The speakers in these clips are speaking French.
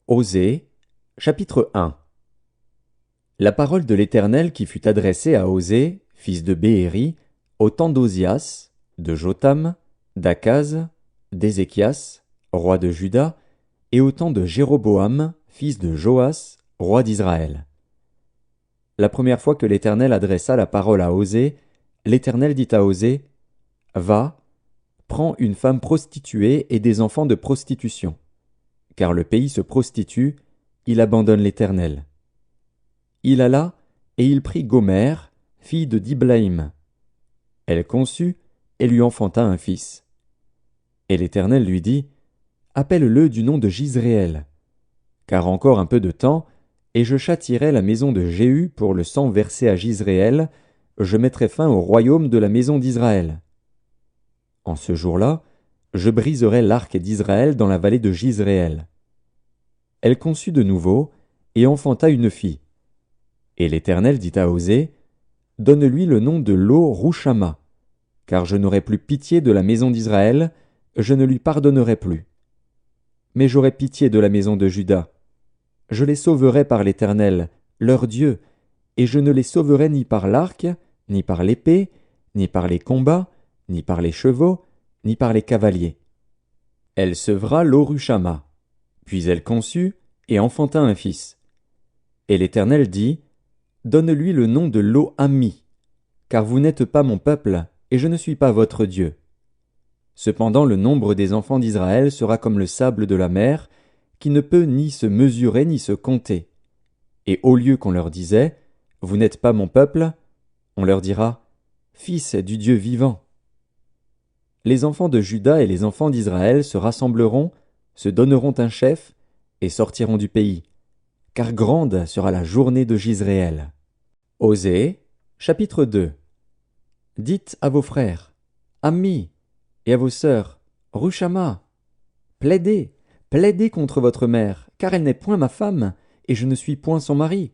Osée, chapitre 1. La parole de l'Éternel qui fut adressée à Osée, fils de Béhéri, au temps d'Ozias, de Jotham, d'Akaz, d'Ézéchias, roi de Juda, et au temps de Jéroboam, fils de Joas, roi d'Israël. La première fois que l'Éternel adressa la parole à Osée, l'Éternel dit à Osée, « Va, prends une femme prostituée et des enfants de prostitution. Car le pays se prostitue, il abandonne l'Éternel. » Il alla, et il prit Gomère, fille de Diblaïm. Elle conçut, et lui enfanta un fils. Et l'Éternel lui dit, « Appelle-le du nom de Jizréel. Car encore un peu de temps, et je châtierai la maison de Jéhu pour le sang versé à Jizréel, je mettrai fin au royaume de la maison d'Israël. En ce jour-là, je briserai l'arc d'Israël dans la vallée de Jizréel. » Elle conçut de nouveau, et enfanta une fille. Et l'Éternel dit à Osée, « Donne-lui le nom de Lo-Rushama, car je n'aurai plus pitié de la maison d'Israël, je ne lui pardonnerai plus. Mais j'aurai pitié de la maison de Juda. Je les sauverai par l'Éternel, leur Dieu, et je ne les sauverai ni par l'arc, ni par l'épée, ni par les combats, ni par les chevaux, ni par les cavaliers. » Elle sevra Lo-Rushama. Puis elle conçut, et enfanta un fils. Et l'Éternel dit, « Donne-lui le nom de Lo-Ammi, car vous n'êtes pas mon peuple, et je ne suis pas votre Dieu. Cependant le nombre des enfants d'Israël sera comme le sable de la mer, qui ne peut ni se mesurer ni se compter. Et au lieu qu'on leur disait, « Vous n'êtes pas mon peuple », on leur dira, « Fils du Dieu vivant. » Les enfants de Juda et les enfants d'Israël se rassembleront, se donneront un chef, et sortiront du pays, car grande sera la journée de Jizréel. Osée, chapitre 2. Dites à vos frères, Ammi, et à vos sœurs, Rushama, plaidez, plaidez contre votre mère, car elle n'est point ma femme, et je ne suis point son mari.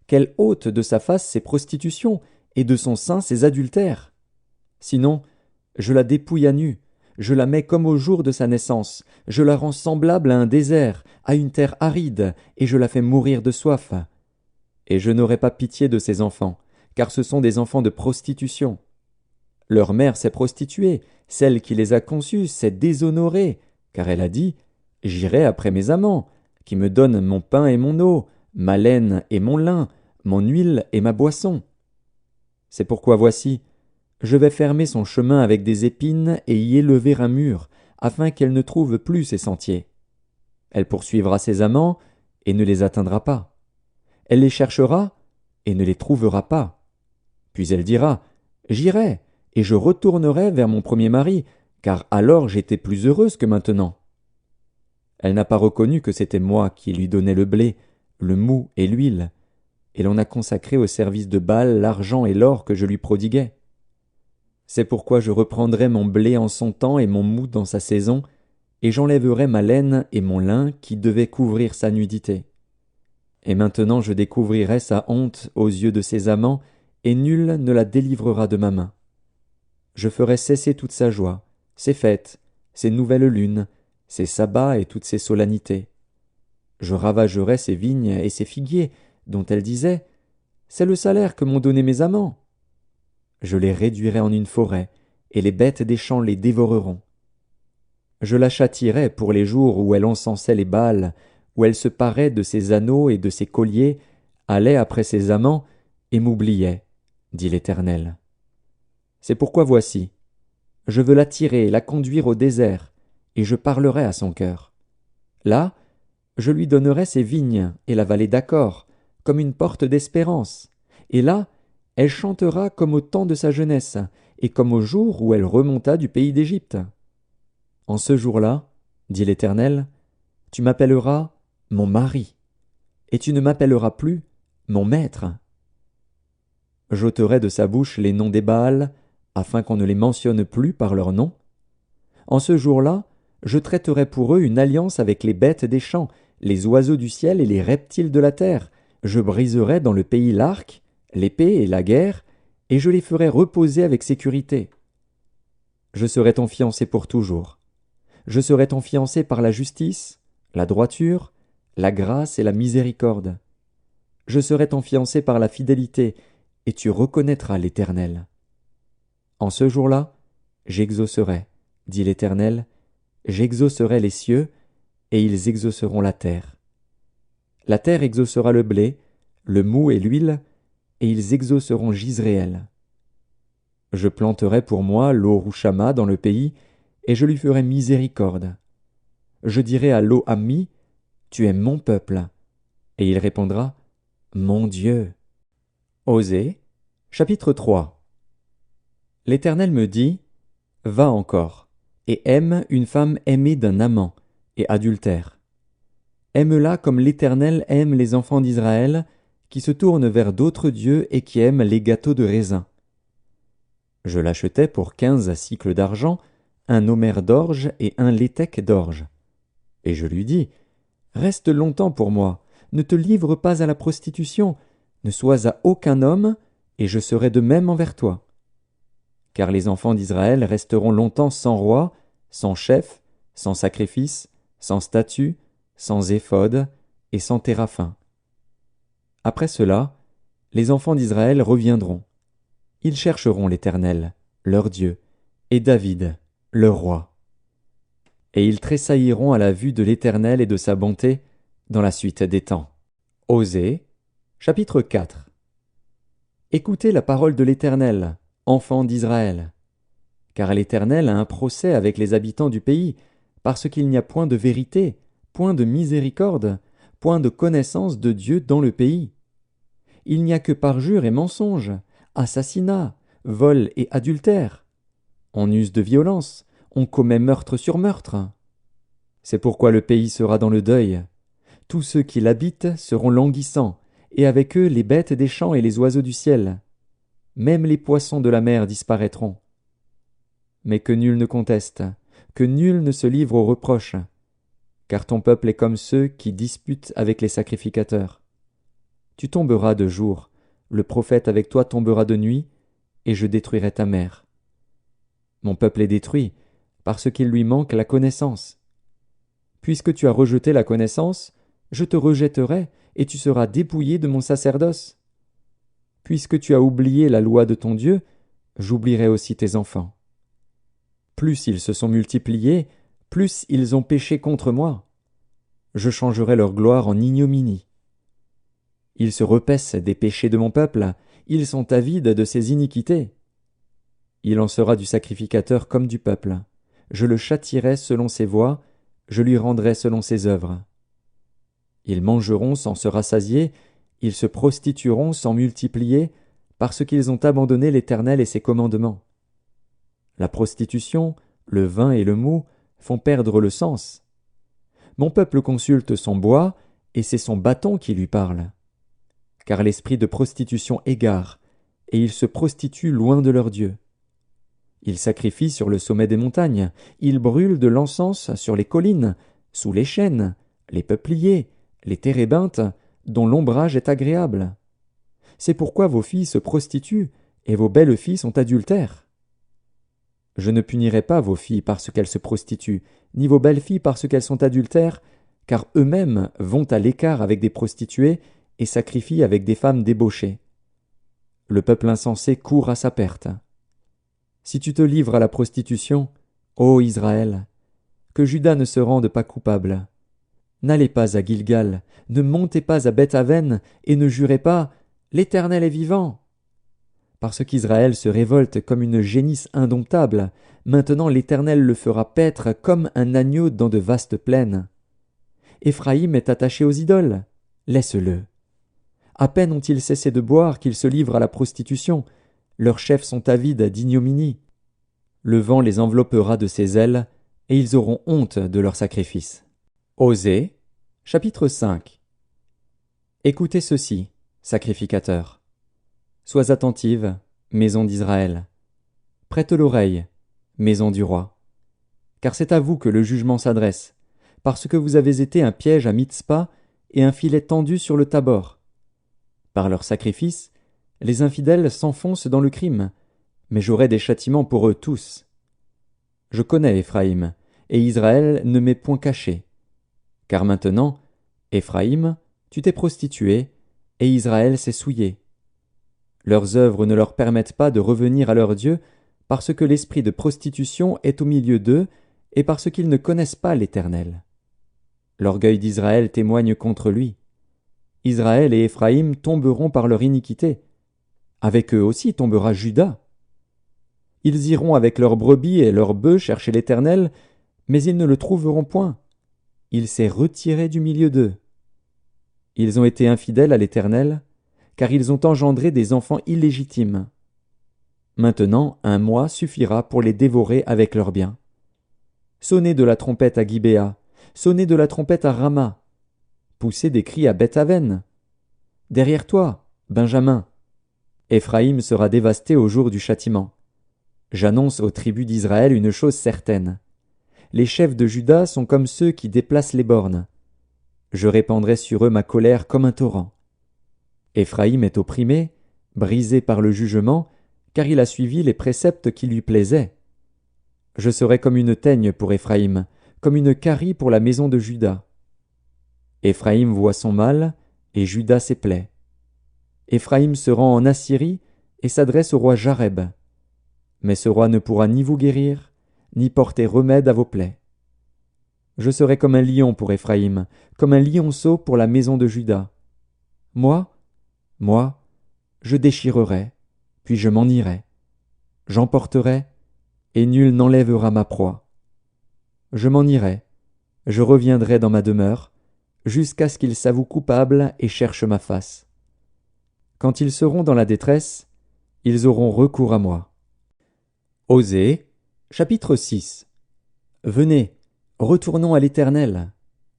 Qu'elle ôte de sa face ses prostitutions, et de son sein ses adultères. Sinon, je la dépouille à nu, je la mets comme au jour de sa naissance, je la rends semblable à un désert, à une terre aride, et je la fais mourir de soif. Et je n'aurai pas pitié de ses enfants, car ce sont des enfants de prostitution. Leur mère s'est prostituée, celle qui les a conçus s'est déshonorée, car elle a dit, « J'irai après mes amants, qui me donnent mon pain et mon eau, ma laine et mon lin, mon huile et ma boisson. » C'est pourquoi voici, je vais fermer son chemin avec des épines et y élever un mur, afin qu'elle ne trouve plus ses sentiers. Elle poursuivra ses amants et ne les atteindra pas. Elle les cherchera et ne les trouvera pas. Puis elle dira, « J'irai, et je retournerai vers mon premier mari, car alors j'étais plus heureuse que maintenant. » Elle n'a pas reconnu que c'était moi qui lui donnais le blé, le mou et l'huile, et l'on a consacré au service de Baal l'argent et l'or que je lui prodiguais. C'est pourquoi je reprendrai mon blé en son temps et mon mou dans sa saison, et j'enlèverai ma laine et mon lin qui devaient couvrir sa nudité. Et maintenant je découvrirai sa honte aux yeux de ses amants, et nul ne la délivrera de ma main. Je ferai cesser toute sa joie, ses fêtes, ses nouvelles lunes, ses sabbats et toutes ses solennités. Je ravagerai ses vignes et ses figuiers, dont elle disait, « C'est le salaire que m'ont donné mes amants. » Je les réduirai en une forêt, et les bêtes des champs les dévoreront. Je la châtierai pour les jours où elle encensait les Baals, où elle se parait de ses anneaux et de ses colliers, allait après ses amants, et m'oubliait, dit l'Éternel. C'est pourquoi voici, je veux l'attirer et la conduire au désert, et je parlerai à son cœur. Là, je lui donnerai ses vignes et la vallée d'Accor, comme une porte d'espérance, et là, elle chantera comme au temps de sa jeunesse, et comme au jour où elle remonta du pays d'Égypte. En ce jour-là, dit l'Éternel, tu m'appelleras mon mari, et tu ne m'appelleras plus mon maître. J'ôterai de sa bouche les noms des Baals, afin qu'on ne les mentionne plus par leur nom. En ce jour-là, je traiterai pour eux une alliance avec les bêtes des champs, les oiseaux du ciel et les reptiles de la terre. Je briserai dans le pays l'arc, l'épée et la guerre, et je les ferai reposer avec sécurité. Je serai ton fiancé pour toujours. Je serai ton fiancé par la justice, la droiture, la grâce et la miséricorde. Je serai ton fiancé par la fidélité, et tu reconnaîtras l'Éternel. En ce jour-là, j'exaucerai, dit l'Éternel, j'exaucerai les cieux, et ils exauceront la terre. La terre exaucera le blé, le moût et l'huile, et ils exauceront Jizréel. Je planterai pour moi l'eau Rouchama dans le pays, et je lui ferai miséricorde. Je dirai à l'eau Ammi, tu es mon peuple, et il répondra, mon Dieu. Osée, chapitre 3. L'Éternel me dit, va encore, et aime une femme aimée d'un amant, et adultère. Aime-la comme l'Éternel aime les enfants d'Israël, qui se tournent vers d'autres dieux et qui aiment les gâteaux de raisin. Je l'achetai pour 15 cycles d'argent, un homère d'orge et un léthec d'orge. Et je lui dis, reste longtemps pour moi, ne te livre pas à la prostitution, ne sois à aucun homme, et je serai de même envers toi. Car les enfants d'Israël resteront longtemps sans roi, sans chef, sans sacrifice, sans statut, sans éphod et sans téraphim. Après cela, les enfants d'Israël reviendront. Ils chercheront l'Éternel, leur Dieu, et David, leur roi. Et ils tressailliront à la vue de l'Éternel et de sa bonté dans la suite des temps. Osée, chapitre 4. Écoutez la parole de l'Éternel, enfants d'Israël. Car l'Éternel a un procès avec les habitants du pays, parce qu'il n'y a point de vérité, point de miséricorde, point de connaissance de Dieu dans le pays. Il n'y a que parjure et mensonge, assassinat, vol et adultère. On use de violence, on commet meurtre sur meurtre. C'est pourquoi le pays sera dans le deuil. Tous ceux qui l'habitent seront languissants, et avec eux les bêtes des champs et les oiseaux du ciel. Même les poissons de la mer disparaîtront. Mais que nul ne conteste, que nul ne se livre aux reproches, car ton peuple est comme ceux qui disputent avec les sacrificateurs. Tu tomberas de jour, le prophète avec toi tombera de nuit, et je détruirai ta mère. Mon peuple est détruit, parce qu'il lui manque la connaissance. Puisque tu as rejeté la connaissance, je te rejetterai, et tu seras dépouillé de mon sacerdoce. Puisque tu as oublié la loi de ton Dieu, j'oublierai aussi tes enfants. Plus ils se sont multipliés, plus ils ont péché contre moi. Je changerai leur gloire en ignominie. Ils se repaissent des péchés de mon peuple, ils sont avides de ses iniquités. Il en sera du sacrificateur comme du peuple. Je le châtierai selon ses voies, je lui rendrai selon ses œuvres. Ils mangeront sans se rassasier, ils se prostitueront sans multiplier, parce qu'ils ont abandonné l'Éternel et ses commandements. La prostitution, le vin et le mou font perdre le sens. Mon peuple consulte son bois, et c'est son bâton qui lui parle. Car l'esprit de prostitution égare, et ils se prostituent loin de leur Dieu. Ils sacrifient sur le sommet des montagnes, ils brûlent de l'encens sur les collines, sous les chênes, les peupliers, les térébinthes, dont l'ombrage est agréable. C'est pourquoi vos filles se prostituent, et vos belles filles sont adultères. Je ne punirai pas vos filles parce qu'elles se prostituent, ni vos belles filles parce qu'elles sont adultères, car eux-mêmes vont à l'écart avec des prostituées et sacrifient avec des femmes débauchées. Le peuple insensé court à sa perte. Si tu te livres à la prostitution, ô Israël, que Juda ne se rende pas coupable. N'allez pas à Gilgal, ne montez pas à Beth-Aven, et ne jurez pas « L'Éternel est vivant !» Parce qu'Israël se révolte comme une génisse indomptable, maintenant l'Éternel le fera paître comme un agneau dans de vastes plaines. Éphraïm est attaché aux idoles, laisse-le. À peine ont-ils cessé de boire qu'ils se livrent à la prostitution, leurs chefs sont avides d'ignominie. Le vent les enveloppera de ses ailes, et ils auront honte de leurs sacrifices. Osée, chapitre 5. Écoutez ceci, sacrificateurs. Sois attentive, maison d'Israël. Prête l'oreille, maison du roi. Car c'est à vous que le jugement s'adresse, parce que vous avez été un piège à Mitzpa et un filet tendu sur le Tabor. Par leurs sacrifices, les infidèles s'enfoncent dans le crime, mais j'aurai des châtiments pour eux tous. Je connais Éphraïm, et Israël ne m'est point caché. Car maintenant, Éphraïm, tu t'es prostitué, et Israël s'est souillé. Leurs œuvres ne leur permettent pas de revenir à leur Dieu, parce que l'esprit de prostitution est au milieu d'eux, et parce qu'ils ne connaissent pas l'Éternel. L'orgueil d'Israël témoigne contre lui. Israël et Éphraïm tomberont par leur iniquité. Avec eux aussi tombera Juda. Ils iront avec leurs brebis et leurs bœufs chercher l'Éternel, mais ils ne le trouveront point. Il s'est retiré du milieu d'eux. Ils ont été infidèles à l'Éternel, car ils ont engendré des enfants illégitimes. Maintenant, un mois suffira pour les dévorer avec leurs biens. Sonnez de la trompette à Gibéa, sonnez de la trompette à Rama, poussez des cris à Beth-Aven. Derrière toi, Benjamin. Éphraïm sera dévasté au jour du châtiment. J'annonce aux tribus d'Israël une chose certaine. Les chefs de Juda sont comme ceux qui déplacent les bornes. Je répandrai sur eux ma colère comme un torrent. Éphraïm est opprimé, brisé par le jugement, car il a suivi les préceptes qui lui plaisaient. Je serai comme une teigne pour Éphraïm, comme une carie pour la maison de Juda. Éphraïm voit son mal, et Juda ses plaies. Éphraïm se rend en Assyrie et s'adresse au roi Jareb. Mais ce roi ne pourra ni vous guérir, ni porter remède à vos plaies. Je serai comme un lion pour Éphraïm, comme un lionceau pour la maison de Juda. Moi, je déchirerai, puis je m'en irai. J'emporterai, et nul n'enlèvera ma proie. Je m'en irai, je reviendrai dans ma demeure, jusqu'à ce qu'ils s'avouent coupables et cherchent ma face. Quand ils seront dans la détresse, ils auront recours à moi. Osée, chapitre 6. Venez, retournons à l'Éternel,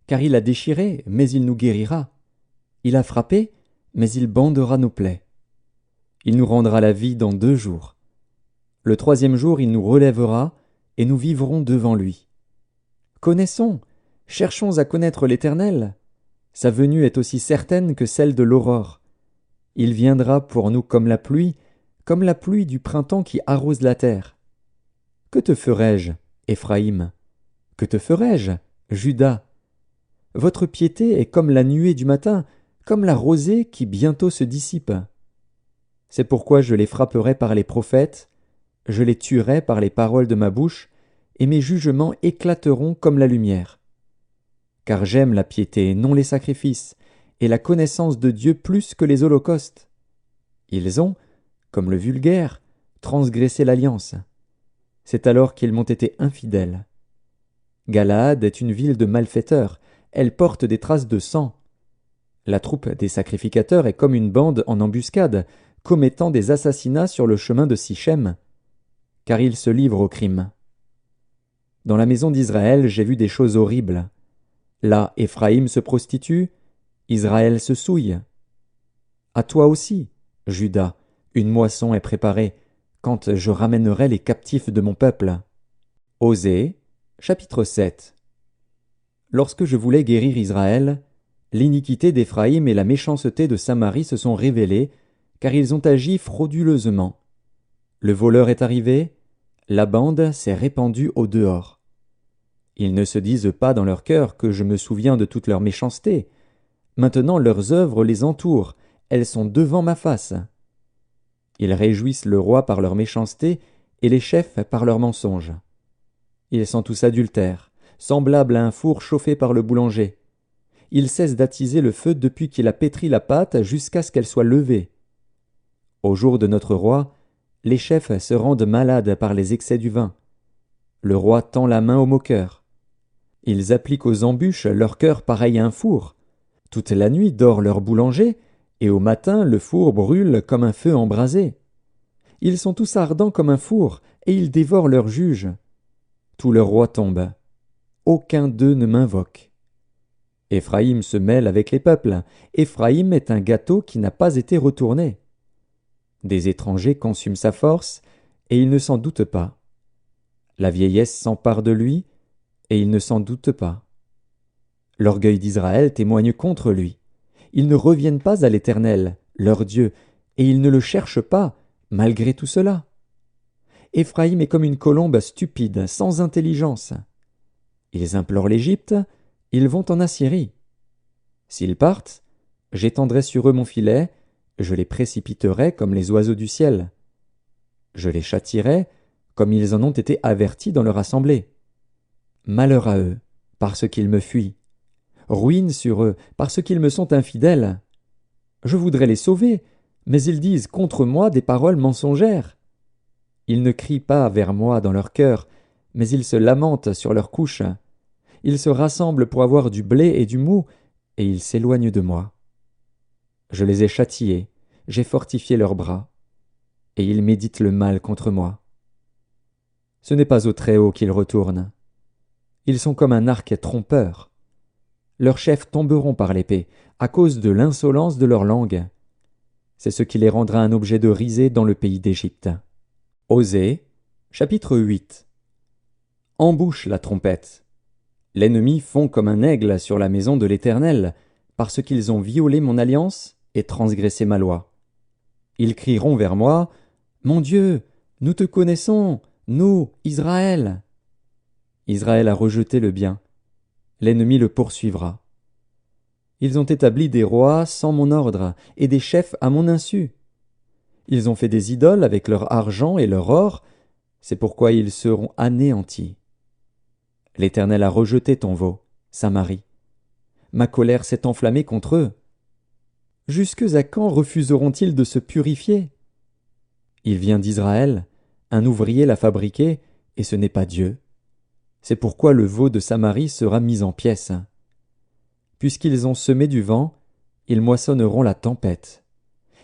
car il a déchiré, mais il nous guérira. Il a frappé, mais il bandera nos plaies. Il nous rendra la vie dans 2 jours. Le 3e jour, il nous relèvera, et nous vivrons devant lui. Connaissons, cherchons à connaître l'Éternel. Sa venue est aussi certaine que celle de l'aurore. Il viendra pour nous comme la pluie du printemps qui arrose la terre. Que te ferai-je, Éphraïm? Que te ferai-je, Juda? Votre piété est comme la nuée du matin, comme la rosée qui bientôt se dissipe. C'est pourquoi je les frapperai par les prophètes, je les tuerai par les paroles de ma bouche, et mes jugements éclateront comme la lumière. Car j'aime la piété, non les sacrifices, et la connaissance de Dieu plus que les holocaustes. Ils ont, comme le vulgaire, transgressé l'alliance. C'est alors qu'ils m'ont été infidèles. Galaad est une ville de malfaiteurs, elle porte des traces de sang. La troupe des sacrificateurs est comme une bande en embuscade, commettant des assassinats sur le chemin de Sichem, car ils se livrent au crime. Dans la maison d'Israël, j'ai vu des choses horribles. Là, Éphraïm se prostitue, Israël se souille. À toi aussi, Juda, une moisson est préparée, quand je ramènerai les captifs de mon peuple. Osée, chapitre 7. Lorsque je voulais guérir Israël, l'iniquité d'Éphraïm et la méchanceté de Samarie se sont révélées, car ils ont agi frauduleusement. Le voleur est arrivé, la bande s'est répandue au dehors. Ils ne se disent pas dans leur cœur que je me souviens de toute leur méchanceté. Maintenant leurs œuvres les entourent, elles sont devant ma face. Ils réjouissent le roi par leur méchanceté et les chefs par leurs mensonges. Ils sont tous adultères, semblables à un four chauffé par le boulanger. Il cesse d'attiser le feu depuis qu'il a pétri la pâte jusqu'à ce qu'elle soit levée. Au jour de notre roi, les chefs se rendent malades par les excès du vin. Le roi tend la main aux moqueurs. Ils appliquent aux embûches leur cœur pareil à un four. Toute la nuit dort leur boulanger, et au matin le four brûle comme un feu embrasé. Ils sont tous ardents comme un four, et ils dévorent leurs juges. Tous leurs rois tombent. Aucun d'eux ne m'invoque. Éphraïm se mêle avec les peuples. Éphraïm est un gâteau qui n'a pas été retourné. Des étrangers consument sa force, et il ne s'en doute pas. La vieillesse s'empare de lui, et il ne s'en doute pas. L'orgueil d'Israël témoigne contre lui. Ils ne reviennent pas à l'Éternel, leur Dieu, et ils ne le cherchent pas, malgré tout cela. Éphraïm est comme une colombe stupide, sans intelligence. Ils implorent l'Égypte, ils vont en Assyrie. S'ils partent, j'étendrai sur eux mon filet, je les précipiterai comme les oiseaux du ciel. Je les châtierai comme ils en ont été avertis dans leur assemblée. Malheur à eux, parce qu'ils me fuient. Ruine sur eux, parce qu'ils me sont infidèles. Je voudrais les sauver, mais ils disent contre moi des paroles mensongères. Ils ne crient pas vers moi dans leur cœur, mais ils se lamentent sur leurs couches. Ils se rassemblent pour avoir du blé et du mou, et ils s'éloignent de moi. Je les ai châtiés, j'ai fortifié leurs bras, et ils méditent le mal contre moi. Ce n'est pas au Très-Haut qu'ils retournent. Ils sont comme un arc trompeur. Leurs chefs tomberont par l'épée, à cause de l'insolence de leur langue. C'est ce qui les rendra un objet de risée dans le pays d'Égypte. Osée, chapitre 8. Embouche la trompette. L'ennemi fond comme un aigle sur la maison de l'Éternel, parce qu'ils ont violé mon alliance et transgressé ma loi. Ils crieront vers moi, « Mon Dieu, nous te connaissons, nous, Israël !» Israël a rejeté le bien. L'ennemi le poursuivra. Ils ont établi des rois sans mon ordre, et des chefs à mon insu. Ils ont fait des idoles avec leur argent et leur or, c'est pourquoi ils seront anéantis. L'Éternel a rejeté ton veau, Samarie. Ma colère s'est enflammée contre eux. Jusque à quand refuseront-ils de se purifier? Il vient d'Israël, un ouvrier l'a fabriqué, et ce n'est pas Dieu. C'est pourquoi le veau de Samarie sera mis en pièces. Puisqu'ils ont semé du vent, ils moissonneront la tempête.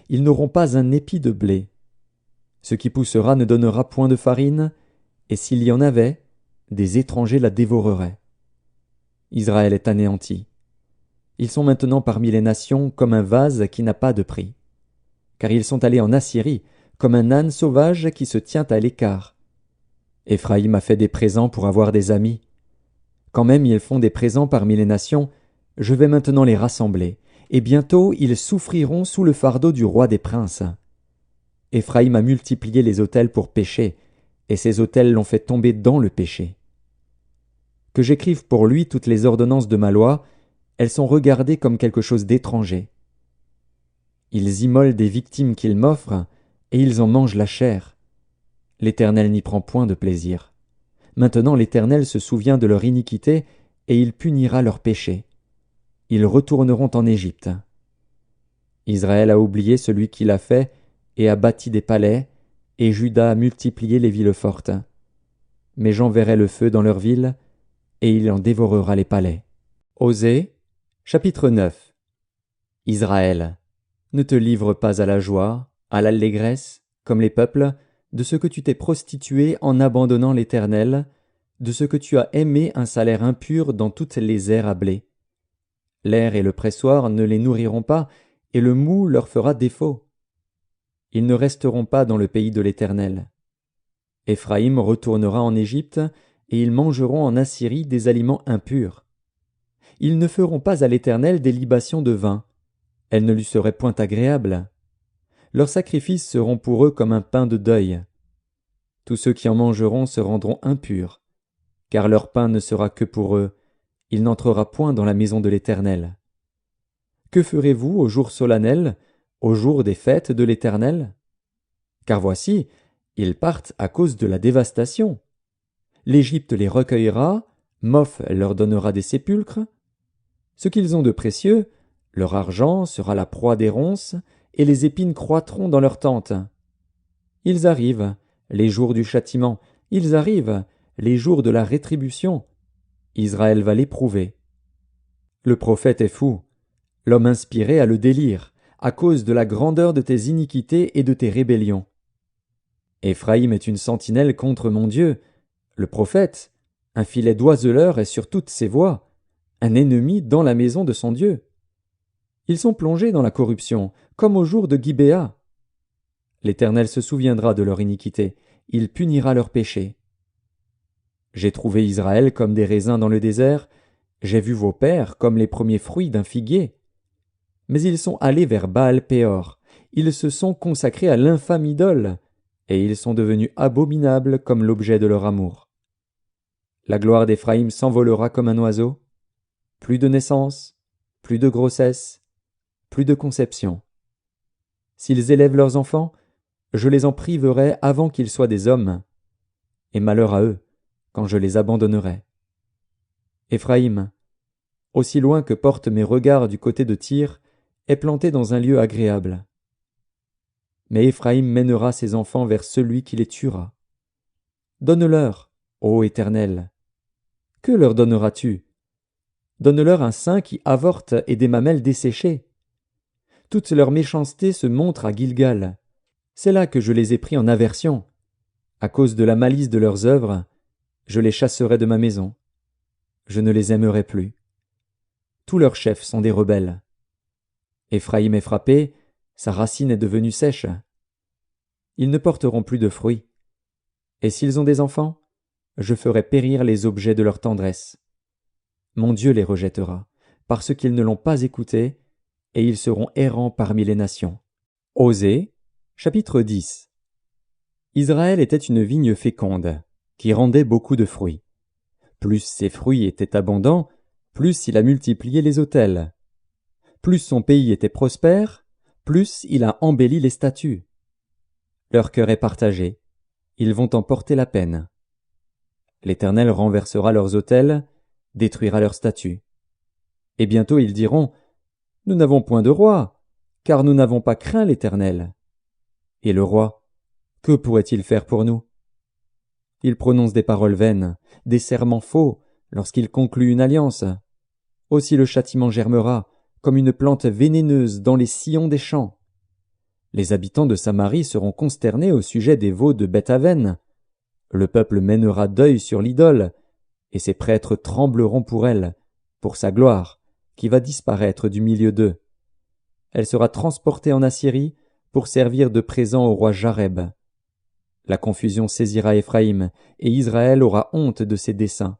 Ils n'auront pas un épi de blé. Ce qui poussera ne donnera point de farine, et s'il y en avait, des étrangers la dévoreraient. Israël est anéanti. Ils sont maintenant parmi les nations comme un vase qui n'a pas de prix. Car ils sont allés en Assyrie, comme un âne sauvage qui se tient à l'écart. Éphraïm a fait des présents pour avoir des amis. Quand même ils font des présents parmi les nations, je vais maintenant les rassembler, et bientôt ils souffriront sous le fardeau du roi des princes. Éphraïm a multiplié les autels pour pécher, et ces autels l'ont fait tomber dans le péché. Que j'écrive pour lui toutes les ordonnances de ma loi, elles sont regardées comme quelque chose d'étranger. Ils immolent des victimes qu'ils m'offrent, et ils en mangent la chair. L'Éternel n'y prend point de plaisir. Maintenant l'Éternel se souvient de leur iniquité, et il punira leurs péchés. Ils retourneront en Égypte. Israël a oublié celui qui l'a fait, et a bâti des palais, et Juda a multiplié les villes fortes. Mais j'enverrai le feu dans leurs villes, et il en dévorera les palais. Osée, chapitre 9. Israël, ne te livre pas à la joie, à l'allégresse, comme les peuples, de ce que tu t'es prostitué en abandonnant l'Éternel, de ce que tu as aimé un salaire impur dans toutes les aires à blé. L'air et le pressoir ne les nourriront pas, et le mou leur fera défaut. Ils ne resteront pas dans le pays de l'Éternel. Éphraïm retournera en Égypte, et ils mangeront en Assyrie des aliments impurs. Ils ne feront pas à l'Éternel des libations de vin. Elles ne lui seraient point agréables. Leurs sacrifices seront pour eux comme un pain de deuil. Tous ceux qui en mangeront se rendront impurs, car leur pain ne sera que pour eux, il n'entrera point dans la maison de l'Éternel. Que ferez-vous au jour solennel, au jour des fêtes de l'Éternel? Car voici, ils partent à cause de la dévastation. L'Égypte les recueillera, Moph leur donnera des sépulcres. Ce qu'ils ont de précieux, leur argent sera la proie des ronces, et les épines croîtront dans leurs tentes. Ils arrivent, les jours du châtiment, ils arrivent, les jours de la rétribution. Israël va l'éprouver. Le prophète est fou, l'homme inspiré a le délire, à cause de la grandeur de tes iniquités et de tes rébellions. Éphraïm est une sentinelle contre mon Dieu, le prophète, un filet d'oiseleur est sur toutes ses voies, un ennemi dans la maison de son Dieu. Ils sont plongés dans la corruption, comme au jour de Gibéa. L'Éternel se souviendra de leur iniquité, il punira leurs péchés. J'ai trouvé Israël comme des raisins dans le désert, j'ai vu vos pères comme les premiers fruits d'un figuier. Mais ils sont allés vers Baal-Péor, ils se sont consacrés à l'infâme idole, et ils sont devenus abominables comme l'objet de leur amour. La gloire d'Éphraïm s'envolera comme un oiseau. Plus de naissance, plus de grossesse, plus de conception. S'ils élèvent leurs enfants, je les en priverai avant qu'ils soient des hommes, et malheur à eux quand je les abandonnerai. Éphraïm, aussi loin que portent mes regards du côté de Tyr, est planté dans un lieu agréable. Mais Éphraïm mènera ses enfants vers celui qui les tuera. Donne-leur, ô Éternel. Que leur donneras-tu? Donne-leur un sein qui avorte et des mamelles desséchées. Toute leur méchanceté se montre à Gilgal. C'est là que je les ai pris en aversion. À cause de la malice de leurs œuvres, je les chasserai de ma maison. Je ne les aimerai plus. Tous leurs chefs sont des rebelles. Éphraïm est frappé, sa racine est devenue sèche. Ils ne porteront plus de fruits. Et s'ils ont des enfants, je ferai périr les objets de leur tendresse. Mon Dieu les rejettera, parce qu'ils ne l'ont pas écouté, et ils seront errants parmi les nations. Osée, chapitre 10. Israël était une vigne féconde, qui rendait beaucoup de fruits. Plus ses fruits étaient abondants, plus il a multiplié les autels. Plus son pays était prospère, plus il a embelli les statues. Leur cœur est partagé, ils vont en porter la peine. L'Éternel renversera leurs autels, détruira leurs statues. Et bientôt ils diront, « Nous n'avons point de roi, car nous n'avons pas craint l'Éternel. » Et le roi, que pourrait-il faire pour nous? Il prononce des paroles vaines, des serments faux, lorsqu'il conclut une alliance. Aussi le châtiment germera, comme une plante vénéneuse dans les sillons des champs. Les habitants de Samarie seront consternés au sujet des veaux de Beth-Aven. Le peuple mènera deuil sur l'idole, et ses prêtres trembleront pour elle, pour sa gloire, qui va disparaître du milieu d'eux. Elle sera transportée en Assyrie pour servir de présent au roi Jareb. La confusion saisira Éphraïm, et Israël aura honte de ses desseins.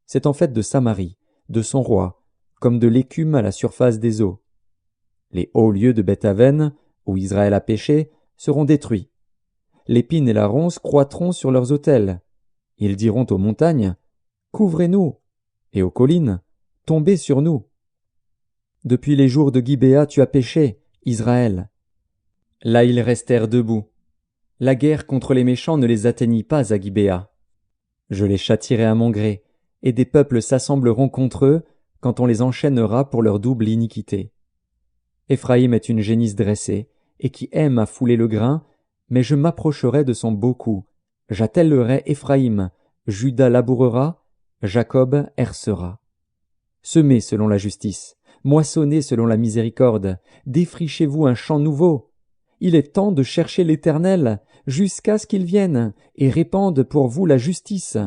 C'est en fait de Samarie, de son roi, comme de l'écume à la surface des eaux. Les hauts lieux de Beth-Aven, où Israël a péché, seront détruits. L'épine et la ronce croîtront sur leurs autels. Ils diront aux montagnes, « Couvrez-nous » et aux collines, « Tombez sur nous » Depuis les jours de Gibéa tu as péché, Israël. Là ils restèrent debout. La guerre contre les méchants ne les atteignit pas à Gibéa. Je les châtierai à mon gré, et des peuples s'assembleront contre eux quand on les enchaînera pour leur double iniquité. Éphraïm est une génisse dressée, et qui aime à fouler le grain, mais je m'approcherai de son beau cou. J'attellerai Éphraïm, Juda labourera, Jacob hercera. Semez selon la justice, moissonnez selon la miséricorde, défrichez-vous un champ nouveau. Il est temps de chercher l'Éternel, jusqu'à ce qu'il vienne, et répande pour vous la justice.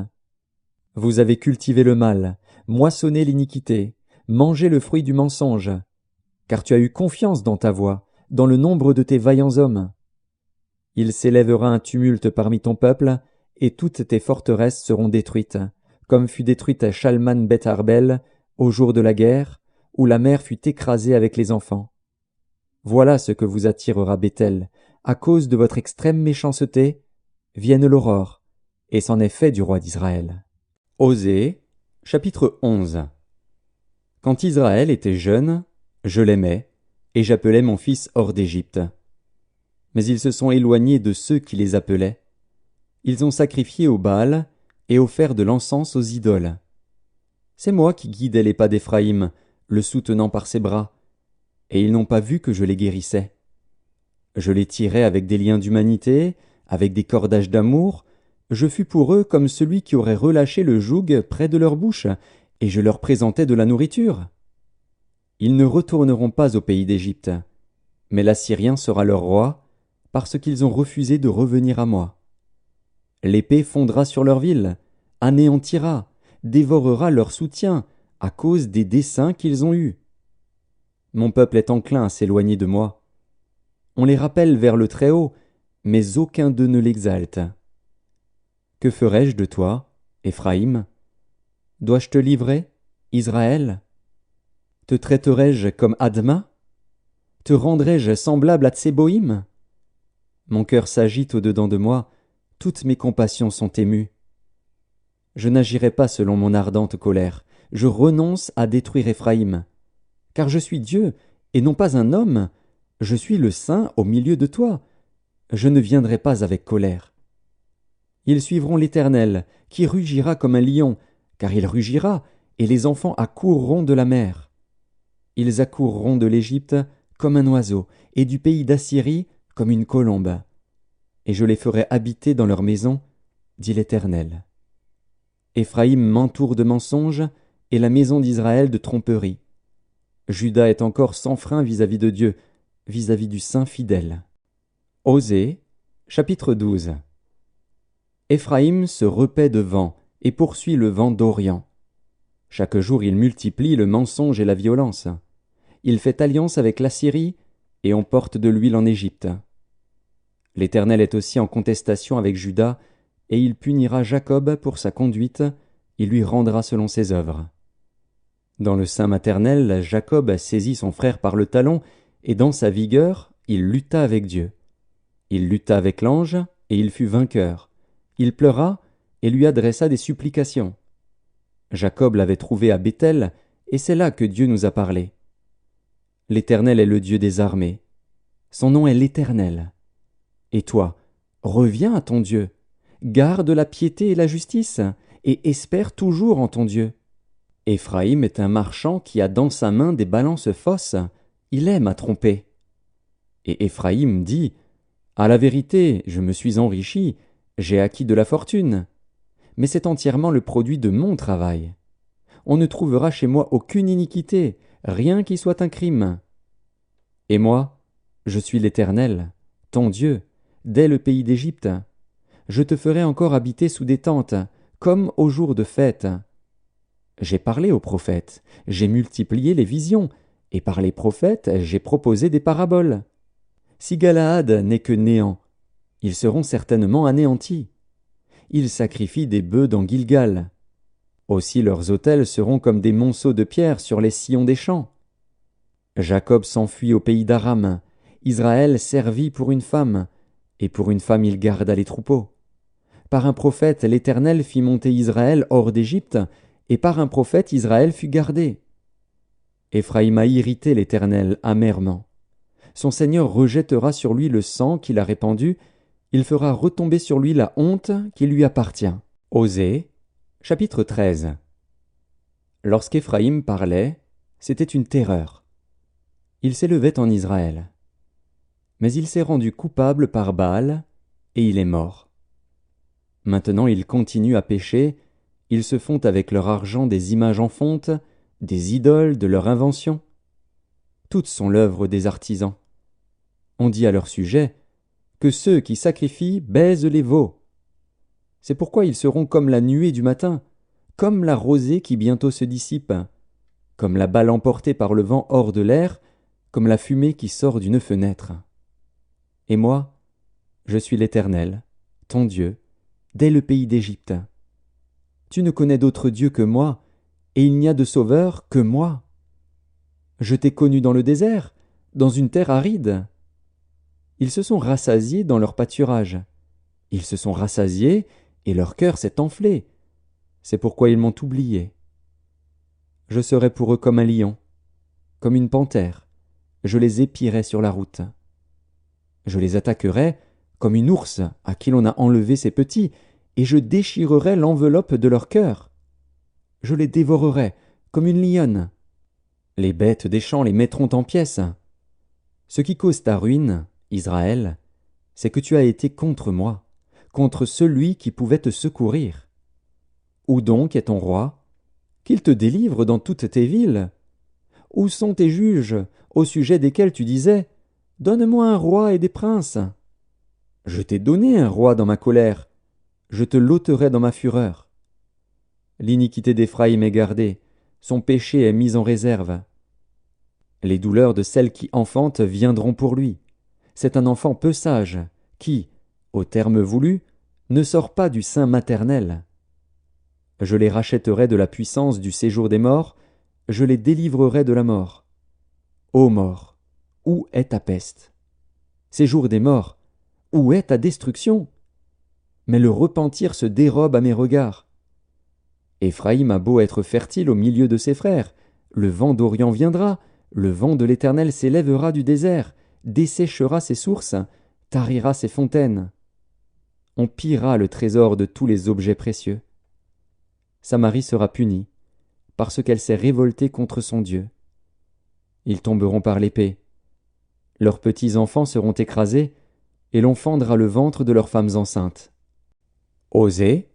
Vous avez cultivé le mal, moissonné l'iniquité, mangé le fruit du mensonge, car tu as eu confiance dans ta voix, dans le nombre de tes vaillants hommes. Il s'élèvera un tumulte parmi ton peuple, et toutes tes forteresses seront détruites, comme fut détruite Shalman Beth Arbel au jour de la guerre, où la mer fut écrasée avec les enfants. Voilà ce que vous attirera Béthel, à cause de votre extrême méchanceté, vienne l'aurore, et c'en est fait du roi d'Israël. Osée, chapitre 11. Quand Israël était jeune, je l'aimais, et j'appelais mon fils hors d'Égypte. Mais ils se sont éloignés de ceux qui les appelaient. Ils ont sacrifié au Baal et offert de l'encens aux idoles. C'est moi qui guidais les pas d'Éphraïm, le soutenant par ses bras, et ils n'ont pas vu que je les guérissais. Je les tirais avec des liens d'humanité, avec des cordages d'amour, je fus pour eux comme celui qui aurait relâché le joug près de leur bouche, et je leur présentais de la nourriture. Ils ne retourneront pas au pays d'Égypte, mais l'Assyrien sera leur roi, parce qu'ils ont refusé de revenir à moi. L'épée fondra sur leur ville, anéantira, dévorera leur soutien, à cause des desseins qu'ils ont eus. Mon peuple est enclin à s'éloigner de moi. On les rappelle vers le Très-Haut, mais aucun d'eux ne l'exalte. Que ferai-je de toi, Éphraïm? Dois-je te livrer, Israël? Te traiterai-je comme Adma? Te rendrai-je semblable à Tséboïm? Mon cœur s'agite au-dedans de moi, toutes mes compassions sont émues. Je n'agirai pas selon mon ardente colère, je renonce à détruire Éphraïm, car je suis Dieu, et non pas un homme. Je suis le Saint au milieu de toi. Je ne viendrai pas avec colère. Ils suivront l'Éternel, qui rugira comme un lion, car il rugira, et les enfants accourront de la mer. Ils accourront de l'Égypte comme un oiseau, et du pays d'Assyrie comme une colombe. Et je les ferai habiter dans leurs maisons, dit l'Éternel. Éphraïm m'entoure de mensonges, et la maison d'Israël de tromperies. Juda est encore sans frein vis-à-vis de Dieu, vis-à-vis du Saint fidèle. Osée, chapitre 12. Éphraïm se repaît de vent et poursuit le vent d'Orient. Chaque jour il multiplie le mensonge et la violence. Il fait alliance avec l'Assyrie, et on porte de l'huile en Égypte. L'Éternel est aussi en contestation avec Juda, et il punira Jacob pour sa conduite, il lui rendra selon ses œuvres. Dans le sein maternel, Jacob saisit son frère par le talon, et dans sa vigueur, il lutta avec Dieu. Il lutta avec l'ange, et il fut vainqueur. Il pleura, et lui adressa des supplications. Jacob l'avait trouvé à Béthel, et c'est là que Dieu nous a parlé. L'Éternel est le Dieu des armées. Son nom est l'Éternel. Et toi, reviens à ton Dieu. Garde la piété et la justice, et espère toujours en ton Dieu. Éphraïm est un marchand qui a dans sa main des balances fausses. Il aime à tromper. Et Éphraïm dit, « À la vérité, je me suis enrichi, j'ai acquis de la fortune. Mais c'est entièrement le produit de mon travail. On ne trouvera chez moi aucune iniquité, rien qui soit un crime. Et moi, je suis l'Éternel, ton Dieu, dès le pays d'Égypte. Je te ferai encore habiter sous des tentes, comme au jour de fête. J'ai parlé aux prophètes, j'ai multiplié les visions, et par les prophètes j'ai proposé des paraboles. Si Galaad n'est que néant, ils seront certainement anéantis. Ils sacrifient des bœufs dans Gilgal. Aussi leurs autels seront comme des monceaux de pierre sur les sillons des champs. Jacob s'enfuit au pays d'Aram, Israël servit pour une femme, et pour une femme il garda les troupeaux. Par un prophète l'Éternel fit monter Israël hors d'Égypte, et par un prophète Israël fut gardé. Éphraïm a irrité l'Éternel amèrement. Son Seigneur rejettera sur lui le sang qu'il a répandu, il fera retomber sur lui la honte qui lui appartient. Osée, chapitre 13. Lorsqu'Éphraïm parlait, c'était une terreur. Il s'élevait en Israël. Mais il s'est rendu coupable par Baal, et il est mort. Maintenant ils continuent à pécher, ils se font avec leur argent des images en fonte, des idoles de leur invention. Toutes sont l'œuvre des artisans. On dit à leur sujet que ceux qui sacrifient baisent les veaux. C'est pourquoi ils seront comme la nuée du matin, comme la rosée qui bientôt se dissipe, comme la balle emportée par le vent hors de l'air, comme la fumée qui sort d'une fenêtre. Et moi, je suis l'Éternel, ton Dieu, dès le pays d'Égypte. Tu ne connais d'autre Dieu que moi, et il n'y a de sauveur que moi. Je t'ai connu dans le désert, dans une terre aride. Ils se sont rassasiés dans leur pâturage. Ils se sont rassasiés, et leur cœur s'est enflé. C'est pourquoi ils m'ont oublié. Je serai pour eux comme un lion, comme une panthère. Je les épierai sur la route. Je les attaquerai comme une ours à qui l'on a enlevé ses petits, et je déchirerai l'enveloppe de leur cœur. Je les dévorerai comme une lionne. Les bêtes des champs les mettront en pièces. Ce qui cause ta ruine, Israël, c'est que tu as été contre moi, contre celui qui pouvait te secourir. Où donc est ton roi? Qu'il te délivre dans toutes tes villes. Où sont tes juges, au sujet desquels tu disais « Donne-moi un roi et des princes ». Je t'ai donné un roi dans ma colère, je te l'ôterai dans ma fureur. L'iniquité d'Éphraïm est gardée, son péché est mis en réserve. Les douleurs de celle qui enfante viendront pour lui. C'est un enfant peu sage, qui, au terme voulu, ne sort pas du sein maternel. Je les rachèterai de la puissance du séjour des morts, je les délivrerai de la mort. Ô mort, où est ta peste? Séjour des morts, où est ta destruction? Mais le repentir se dérobe à mes regards. Éphraïm a beau être fertile au milieu de ses frères, le vent d'Orient viendra, Le vent de l'Éternel s'élèvera du désert, desséchera ses sources, tarira ses fontaines. On pillera le trésor de tous les objets précieux. Samarie sera punie, parce qu'elle s'est révoltée contre son Dieu. Ils tomberont par l'épée. Leurs petits-enfants seront écrasés, et l'on fendra le ventre de leurs femmes enceintes. Osée,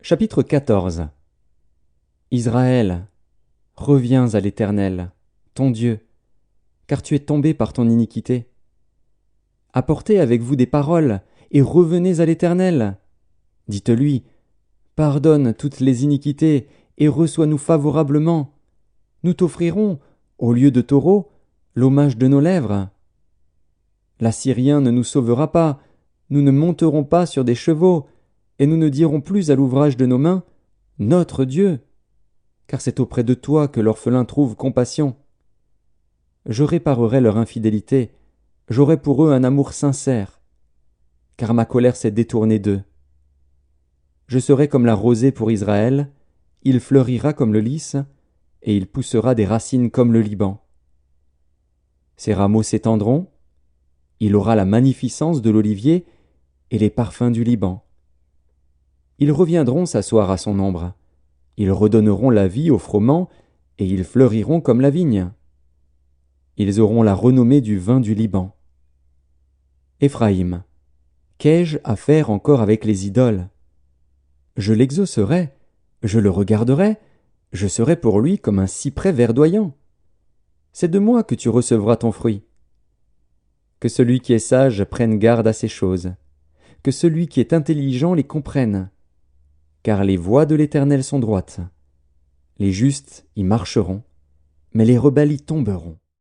chapitre 14. Israël, reviens à l'Éternel, ton Dieu, car tu es tombé par ton iniquité. Apportez avec vous des paroles, et revenez à l'Éternel. Dites-lui, pardonne toutes les iniquités, et reçois-nous favorablement. Nous t'offrirons, au lieu de taureaux, l'hommage de nos lèvres. L'Assyrien ne nous sauvera pas, nous ne monterons pas sur des chevaux, et nous ne dirons plus à l'ouvrage de nos mains, notre Dieu, car c'est auprès de toi que l'orphelin trouve compassion. Je réparerai leur infidélité, j'aurai pour eux un amour sincère, car ma colère s'est détournée d'eux. Je serai comme la rosée pour Israël, il fleurira comme le lys, et il poussera des racines comme le Liban. Ses rameaux s'étendront, il aura la magnificence de l'olivier et les parfums du Liban. Ils reviendront s'asseoir à son ombre, ils redonneront la vie au froment, et ils fleuriront comme la vigne. Ils auront la renommée du vin du Liban. Éphraïm, qu'ai-je à faire encore avec les idoles? Je l'exaucerai, je le regarderai, je serai pour lui comme un cyprès verdoyant. C'est de moi que tu recevras ton fruit. Que celui qui est sage prenne garde à ces choses, que celui qui est intelligent les comprenne, car les voies de l'Éternel sont droites. Les justes y marcheront, mais les rebelles y tomberont.